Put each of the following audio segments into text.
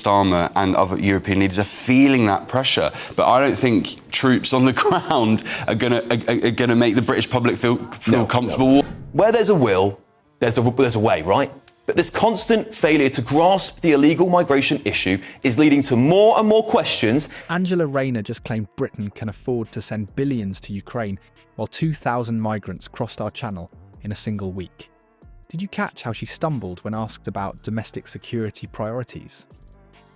Starmer and other European leaders are feeling that pressure. But I don't think troops on the ground are going to make the British public feel comfortable. No. Where there's a will, there's a way, right? But this constant failure to grasp the illegal migration issue is leading to more and more questions. Angela Rayner just claimed Britain can afford to send billions to Ukraine while 2,000 migrants crossed our channel in a single week. Did you catch how she stumbled when asked about domestic security priorities?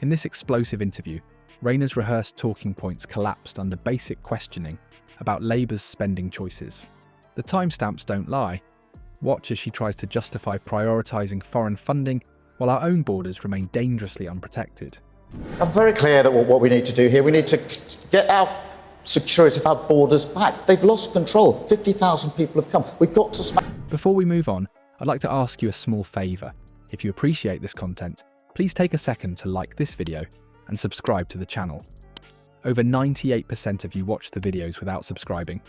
In this explosive interview, Rayner's rehearsed talking points collapsed under basic questioning about Labour's spending choices. The timestamps don't lie. Watch as she tries to justify prioritising foreign funding while our own borders remain dangerously unprotected. I'm very clear that what we need to do here, we need to get our security of our borders back. They've lost control. 50,000 people have come. We've got to smack. Before we move on, I'd like to ask you a small favour. If you appreciate this content, please take a second to like this video and subscribe to the channel. Over 98% of you watch the videos without subscribing.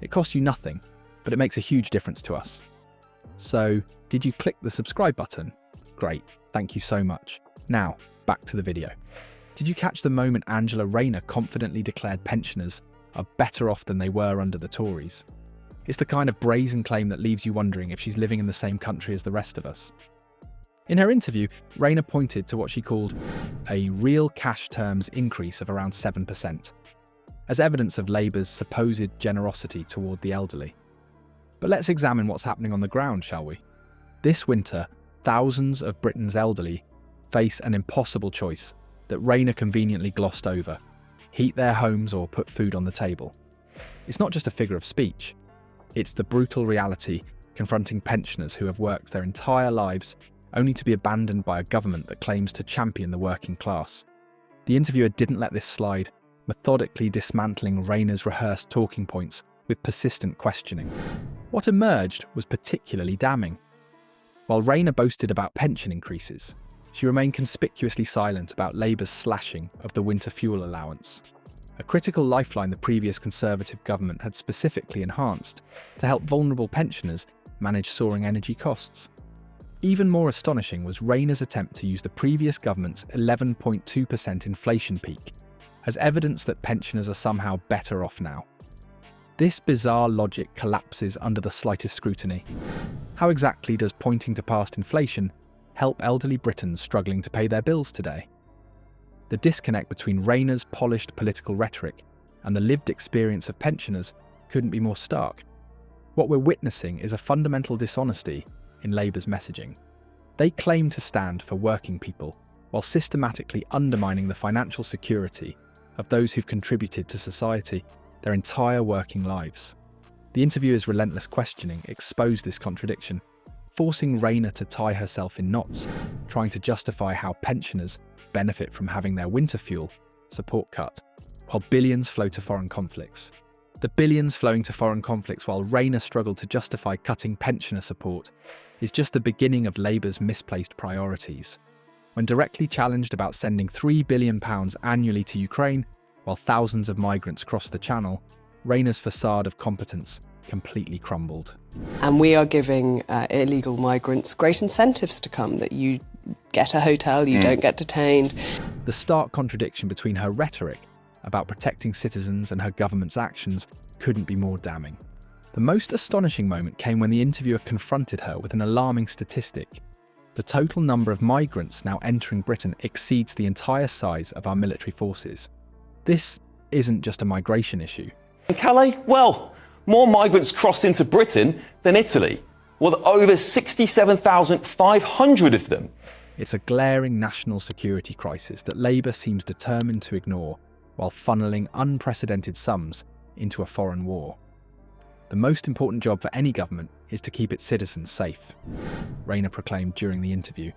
It costs you nothing, but it makes a huge difference to us. So, did you click the subscribe button? Great, thank you so much. Now, back to the video. Did you catch the moment Angela Rayner confidently declared pensioners are better off than they were under the Tories? It's the kind of brazen claim that leaves you wondering if she's living in the same country as the rest of us. In her interview, Rayner pointed to what she called a real cash terms increase of around 7%, as evidence of Labour's supposed generosity toward the elderly. But let's examine what's happening on the ground, shall we? This winter, thousands of Britain's elderly face an impossible choice that Rayner conveniently glossed over: heat their homes or put food on the table. It's not just a figure of speech. It's the brutal reality confronting pensioners who have worked their entire lives only to be abandoned by a government that claims to champion the working class. The interviewer didn't let this slide, methodically dismantling Rayner's rehearsed talking points with persistent questioning. What emerged was particularly damning. While Rayner boasted about pension increases, she remained conspicuously silent about Labour's slashing of the winter fuel allowance, a critical lifeline the previous Conservative government had specifically enhanced to help vulnerable pensioners manage soaring energy costs. Even more astonishing was Rayner's attempt to use the previous government's 11.2% inflation peak as evidence that pensioners are somehow better off now. This bizarre logic collapses under the slightest scrutiny. How exactly does pointing to past inflation help elderly Britons struggling to pay their bills today? The disconnect between Rayner's polished political rhetoric and the lived experience of pensioners couldn't be more stark. What we're witnessing is a fundamental dishonesty in Labour's messaging. They claim to stand for working people while systematically undermining the financial security of those who've contributed to society their entire working lives. The interviewer's relentless questioning exposed this contradiction, forcing Rayner to tie herself in knots, trying to justify how pensioners benefit from having their winter fuel support cut, while billions flow to foreign conflicts. The billions flowing to foreign conflicts while Rayner struggled to justify cutting pensioner support is just the beginning of Labour's misplaced priorities. When directly challenged about sending £3 billion annually to Ukraine, while thousands of migrants cross the channel, Rayner's facade of competence completely crumbled. And we are giving illegal migrants great incentives to come, that you get a hotel, you don't get detained. The stark contradiction between her rhetoric about protecting citizens and her government's actions couldn't be more damning. The most astonishing moment came when the interviewer confronted her with an alarming statistic. The total number of migrants now entering Britain exceeds the entire size of our military forces. This isn't just a migration issue. In Calais, well, more migrants crossed into Britain than Italy, with over 67,500 of them. It's a glaring national security crisis that Labour seems determined to ignore while funneling unprecedented sums into a foreign war. The most important job for any government is to keep its citizens safe, Rayner proclaimed during the interview.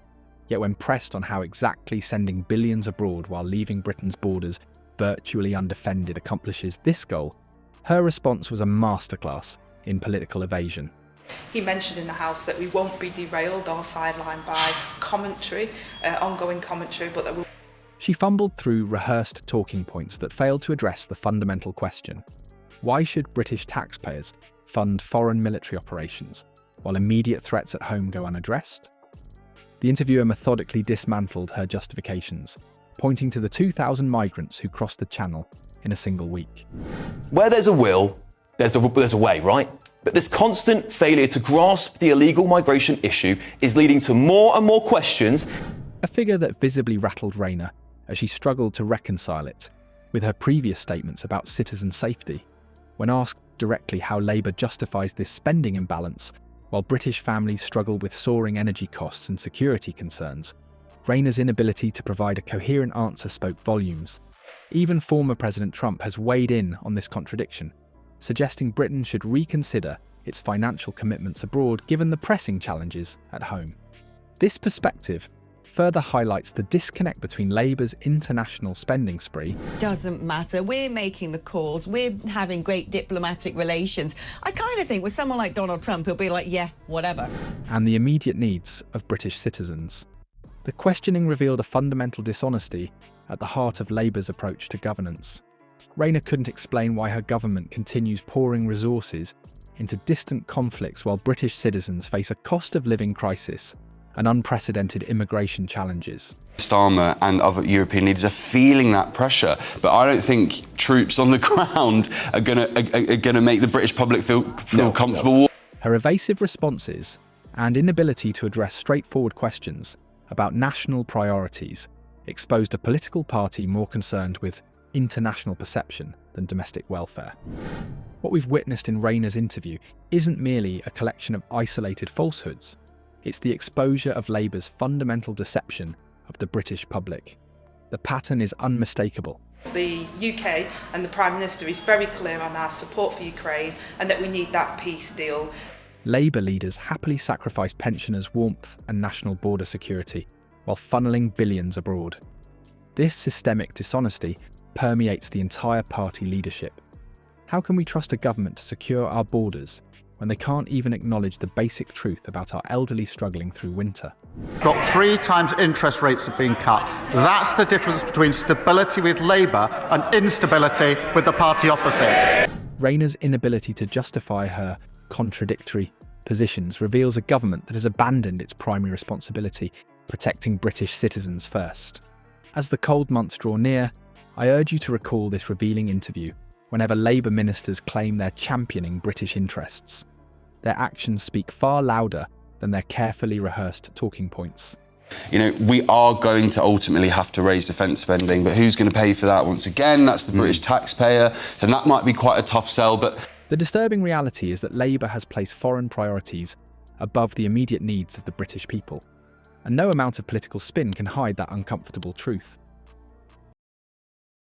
Yet when pressed on how exactly sending billions abroad while leaving Britain's borders virtually undefended accomplishes this goal, her response was a masterclass in political evasion. He mentioned in the House that we won't be derailed or sidelined by commentary, ongoing commentary, but that we'll... She fumbled through rehearsed talking points that failed to address the fundamental question: why should British taxpayers fund foreign military operations while immediate threats at home go unaddressed? The interviewer methodically dismantled her justifications, pointing to the 2,000 migrants who crossed the Channel in a single week. Where there's a will, there's a way, right? But this constant failure to grasp the illegal migration issue is leading to more and more questions. A figure that visibly rattled Rayner as she struggled to reconcile it with her previous statements about citizen safety. When asked directly how Labour justifies this spending imbalance while British families struggle with soaring energy costs and security concerns, Rayner's inability to provide a coherent answer spoke volumes. Even former President Trump has weighed in on this contradiction, suggesting Britain should reconsider its financial commitments abroad given the pressing challenges at home. This perspective further highlights the disconnect between Labour's international spending spree. Doesn't matter. We're making the calls. We're having great diplomatic relations. I kind of think with someone like Donald Trump, he'll be like, yeah, whatever. And the immediate needs of British citizens. The questioning revealed a fundamental dishonesty at the heart of Labour's approach to governance. Rayner couldn't explain why her government continues pouring resources into distant conflicts while British citizens face a cost of living crisis and unprecedented immigration challenges. Starmer and other European leaders are feeling that pressure, but I don't think troops on the ground are gonna make the British public feel comfortable. Her evasive responses and inability to address straightforward questions about national priorities exposed a political party more concerned with international perception than domestic welfare. What we've witnessed in Rayner's interview isn't merely a collection of isolated falsehoods. It's the exposure of Labour's fundamental deception of the British public. The pattern is unmistakable. The UK and the Prime Minister is very clear on our support for Ukraine and that we need that peace deal. Labour leaders happily sacrifice pensioners' warmth and national border security while funneling billions abroad. This systemic dishonesty permeates the entire party leadership. How can we trust a government to secure our borders when they can't even acknowledge the basic truth about our elderly struggling through winter? Got 3 times interest rates have been cut. That's the difference between stability with Labour and instability with the party opposite. Rayner's inability to justify her contradictory positions reveals a government that has abandoned its primary responsibility, protecting British citizens first. As the cold months draw near, I urge you to recall this revealing interview whenever Labour ministers claim they're championing British interests. Their actions speak far louder than their carefully rehearsed talking points. You know, we are going to ultimately have to raise defence spending, but who's going to pay for that? Once again, that's the British taxpayer, and that might be quite a tough sell, but... The disturbing reality is that Labour has placed foreign priorities above the immediate needs of the British people, and no amount of political spin can hide that uncomfortable truth.